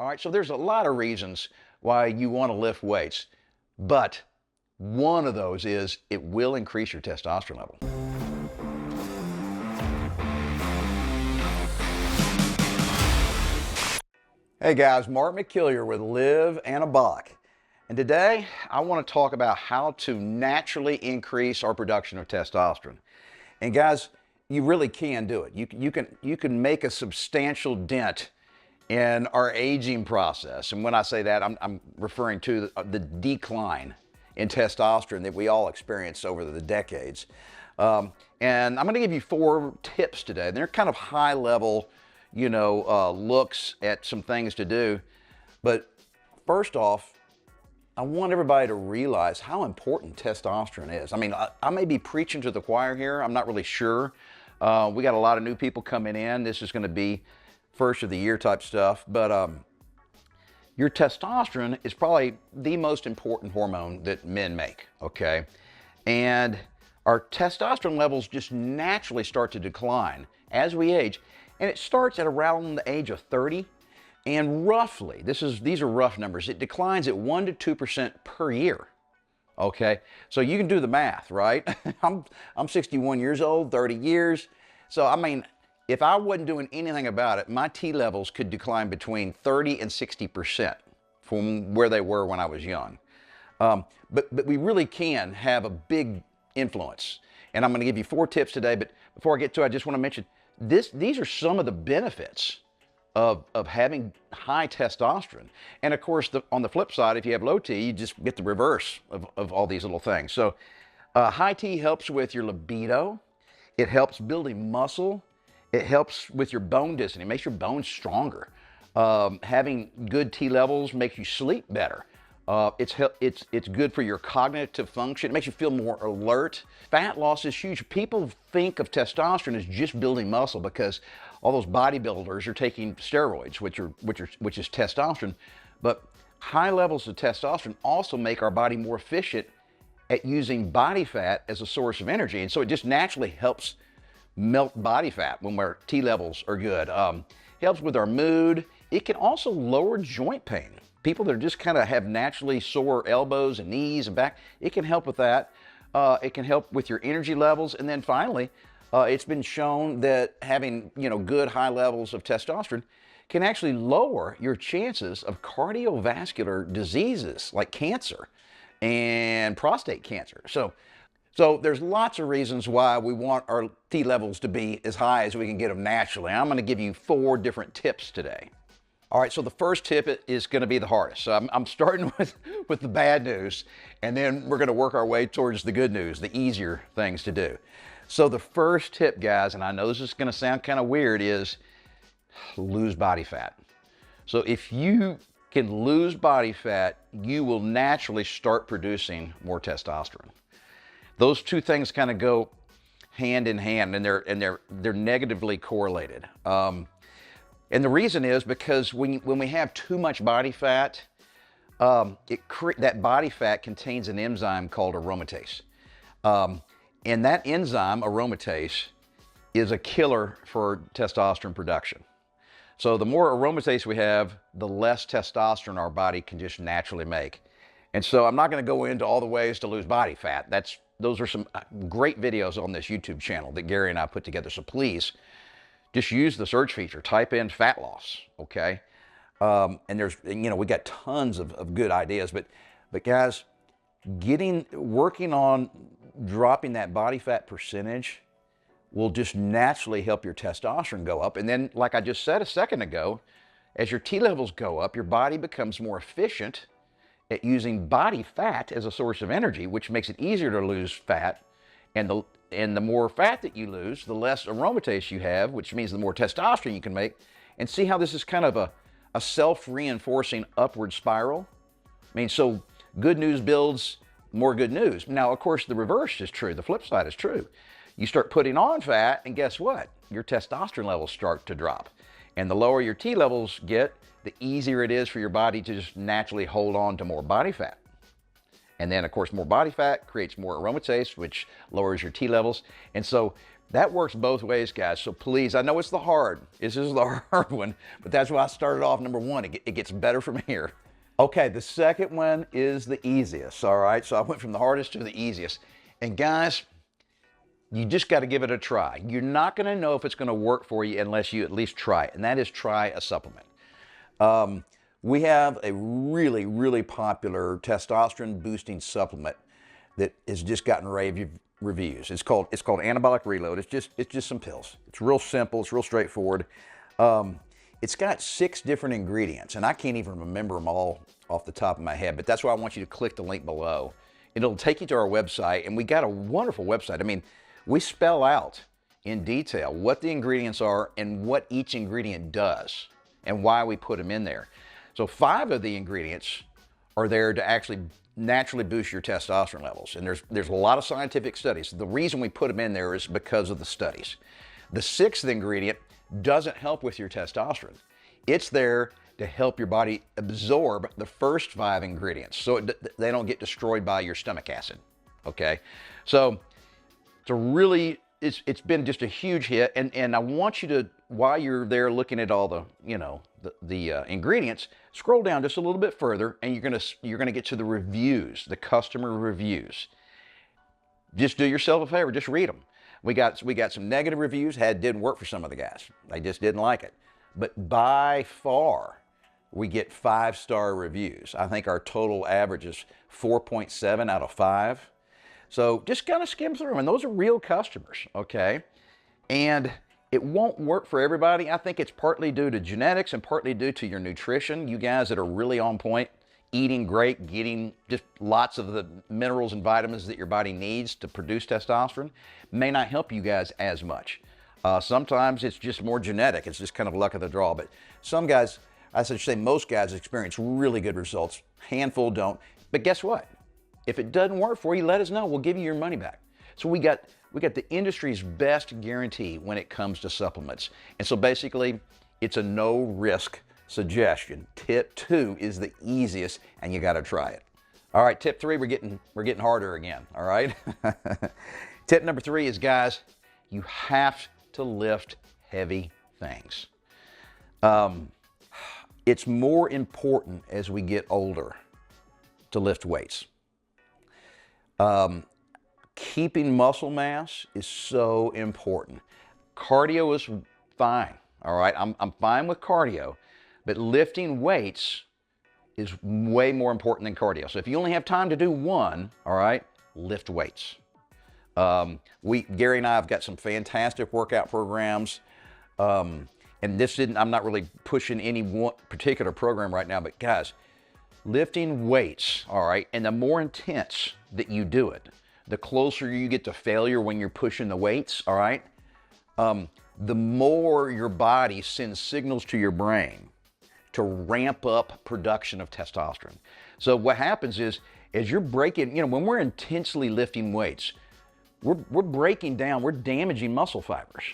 All right, so there's a lot of reasons why you want to lift weights, but one of those is it will increase your testosterone level. Hey guys, Mark McKillier with Live Anabolic. And today I want to talk about how to naturally increase our production of testosterone. And guys, you really can do it. You can make a substantial dent in our aging process. And when I say that, I'm referring to the decline in testosterone that we all experience over the decades. And I'm going to give you 4 tips today. They're kind of high level, looks at some things to do. But first off, I want everybody to realize how important testosterone is. I mean, I may be preaching to the choir here. I'm not really sure. We got a lot of new people coming in. This is going to be first of the year type stuff. But your testosterone is probably the most important hormone that men make, okay? And our testosterone levels just naturally start to decline as we age. And it starts at around the age of 30. And roughly, these are rough numbers, it declines at 1 to 2% per year. Okay, so you can do the math, right? I'm 61 years old, 30 years. So I mean, if I wasn't doing anything about it, my T levels could decline between 30 and 60% from where they were when I was young. But we really can have a big influence. And I'm going to give you 4 tips today. But before I get to it, I just want to mention these are some of the benefits of having high testosterone. And of course, on the flip side, if you have low T, you just get the reverse of all these little things. So high T helps with your libido. It helps building muscle. It helps with your bone density. It makes your bones stronger. Having good T levels makes you sleep better. It's good for your cognitive function. It makes you feel more alert. Fat loss is huge. People think of testosterone as just building muscle because all those bodybuilders are taking steroids, which is testosterone. But high levels of testosterone also make our body more efficient at using body fat as a source of energy. And so it just naturally helps melt body fat when our T levels are good. Helps with our mood. It can also lower joint pain. People that just kind of have naturally sore elbows and knees and back, it can help with that. It can help with your energy levels. And then finally, it's been shown that having good high levels of testosterone can actually lower your chances of cardiovascular diseases like cancer and prostate cancer. So there's lots of reasons why we want our T levels to be as high as we can get them naturally. I'm going to give you 4 different tips today. All right, so the first tip is going to be the hardest. So I'm starting with the bad news, and then we're going to work our way towards the good news, the easier things to do. So the first tip, guys, and I know this is going to sound kind of weird, is lose body fat. So if you can lose body fat, you will naturally start producing more testosterone. Those 2 things kind of go hand in hand, and they're negatively correlated. And the reason is because when we have too much body fat, that body fat contains an enzyme called aromatase. And that enzyme, aromatase, is a killer for testosterone production. So the more aromatase we have, the less testosterone our body can just naturally make. And so I'm not going to go into all the ways to lose body fat. Those are some great videos on this YouTube channel that Gary and I put together. So please, just use the search feature, type in fat loss, okay? And there's, we got tons of good ideas, but guys, working on dropping that body fat percentage will just naturally help your testosterone go up. And then, like I just said a second ago, as your T levels go up, your body becomes more efficient at using body fat as a source of energy, which makes it easier to lose fat. And the more fat that you lose, the less aromatase you have, which means the more testosterone you can make. And see how this is kind of a self-reinforcing upward spiral? I mean, so good news builds more good news. Now, of course, the reverse is true. The flip side is true. You start putting on fat, and guess what? Your testosterone levels start to drop. And the lower your T levels get, the easier it is for your body to just naturally hold on to more body fat. And then, of course, more body fat creates more aromatase, which lowers your T levels. And so That works both ways, guys. So please, I know it's this is the hard one, but that's why I started off number one. It gets better from here. Okay, the second one is the easiest, all right? So I went from the hardest to the easiest. And guys, you just got to give it a try. You're not going to know if it's going to work for you unless you at least try it, and that is try a supplement. We have a really, really popular testosterone boosting supplement that has just gotten rave reviews. It's called Anabolic Reload. It's just some pills. It's real simple. It's real straightforward. It's got 6 different ingredients, and I can't even remember them all off the top of my head, but that's why I want you to click the link below. It'll take you to our website, and we got a wonderful website. I mean, we spell out in detail what the ingredients are and what each ingredient does and why we put them in there. So 5 of the ingredients are there to actually naturally boost your testosterone levels. And there's a lot of scientific studies. The reason we put them in there is because of the studies. The 6th ingredient doesn't help with your testosterone. It's there to help your body absorb the first 5 ingredients so they don't get destroyed by your stomach acid. Okay? So it's been just a huge hit, and I want you to, while you're there looking at all the the ingredients, scroll down just a little bit further, and you're gonna get to the reviews, the customer reviews. Just do yourself a favor, just read them. We got some negative reviews. Didn't work for some of the guys. They just didn't like it. But by far, we get 5-star reviews. I think our total average is 4.7 out of 5. So just kind of skim through them, and those are real customers, okay? And it won't work for everybody. I think it's partly due to genetics and partly due to your nutrition. You guys that are really on point, eating great, getting just lots of the minerals and vitamins that your body needs to produce testosterone may not help you guys as much. Sometimes it's just more genetic. It's just kind of luck of the draw. But some guys, I should say most guys, experience really good results. Handful don't. But guess what? If it doesn't work for you, let us know. We'll give you your money back. So we got the industry's best guarantee when it comes to supplements. And so basically, it's a no-risk suggestion. Tip 2 is the easiest, and you got to try it. All right, tip 3, we're getting harder again. All right. Tip number 3 is, guys, you have to lift heavy things. It's more important as we get older to lift weights. Keeping muscle mass is so important. Cardio is fine, all right? I'm fine with cardio, but lifting weights is way more important than cardio. So if you only have time to do one, all right, lift weights. Gary and I have got some fantastic workout programs. And I'm not really pushing any one particular program right now, but guys, lifting weights, all right, and the more intense that you do it, the closer you get to failure when you're pushing the weights, all right, the more your body sends signals to your brain to ramp up production of testosterone. So what happens is, as you're breaking, when we're intensely lifting weights, we're breaking down, we're damaging muscle fibers.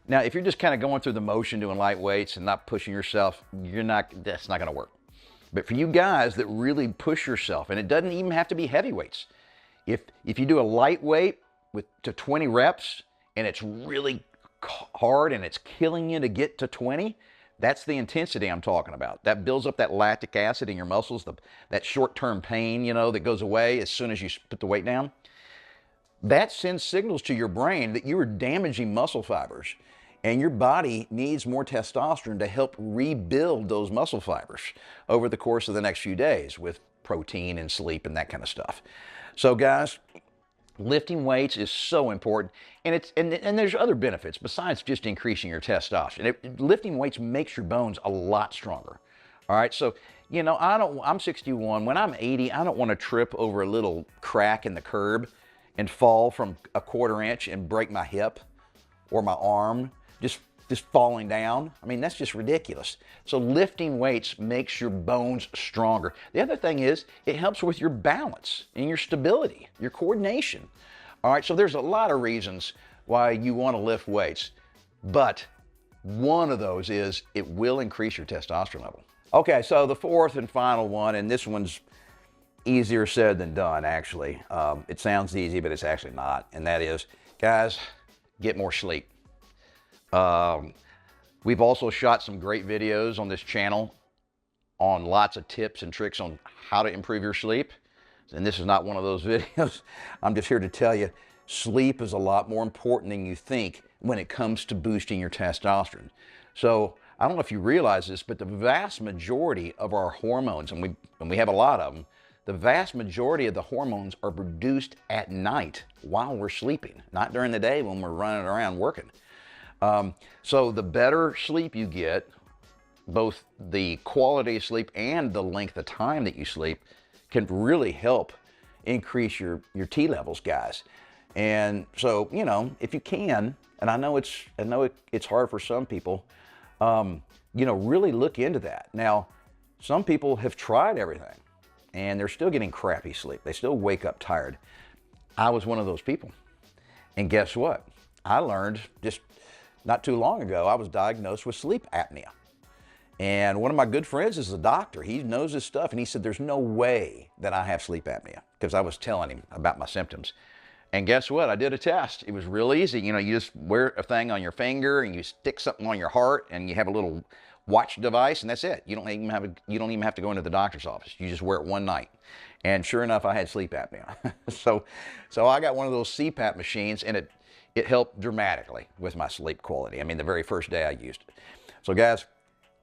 Now, if you're just kind of going through the motion doing light weights and not pushing yourself, that's not going to work. But for you guys that really push yourself, and it doesn't even have to be heavy weights. If you do a light weight to 20 reps and it's really hard and it's killing you to get to 20, that's the intensity I'm talking about. That builds up that lactic acid in your muscles, that short-term pain, that goes away as soon as you put the weight down. That sends signals to your brain that you are damaging muscle fibers, and your body needs more testosterone to help rebuild those muscle fibers over the course of the next few days with protein and sleep and that kind of stuff. So guys, lifting weights is so important, and there's other benefits besides just increasing your testosterone. Lifting weights makes your bones a lot stronger. All right, so I'm 61. When I'm 80, I don't want to trip over a little crack in the curb and fall from a 1/4 inch and break my hip or my arm just falling down. I mean, that's just ridiculous. So lifting weights makes your bones stronger. The other thing is it helps with your balance and your stability, your coordination. All right, so there's a lot of reasons why you want to lift weights, but one of those is it will increase your testosterone level. Okay, so the 4th and final one, and this one's easier said than done, actually. It sounds easy, but it's actually not, and that is, guys, get more sleep. We've also shot some great videos on this channel on lots of tips and tricks on how to improve your sleep. And this is not one of those videos. I'm just here to tell you, sleep is a lot more important than you think when it comes to boosting your testosterone. So I don't know if you realize this, but the vast majority of our hormones, and we have a lot of them, the vast majority of the hormones are produced at night while we're sleeping, not during the day when we're running around working. So the better sleep you get, both the quality of sleep and the length of time that you sleep, can really help increase your T levels, guys. And so, you know, if you can, and I know it's hard for some people, you know, really look into that. Now, some people have tried everything and they're still getting crappy sleep. They still wake up tired. I was one of those people. And guess what? I learned just not too long ago, I was diagnosed with sleep apnea. And one of my good friends is a doctor. He knows his stuff. And he said, there's no way that I have sleep apnea, because I was telling him about my symptoms. And guess what? I did a test. It was real easy. You know, you just wear a thing on your finger and you stick something on your heart and you have a little watch device, and that's it. You don't even have to go into the doctor's office. You just wear it one night. And sure enough, I had sleep apnea. so I got one of those CPAP machines, and it helped dramatically with my sleep quality. I mean, the very first day I used it. So guys,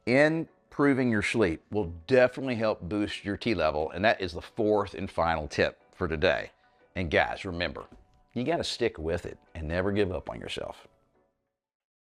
improving your sleep will definitely help boost your T level, and that is the fourth and final tip for today. And guys, remember, you got to stick with it and never give up on yourself.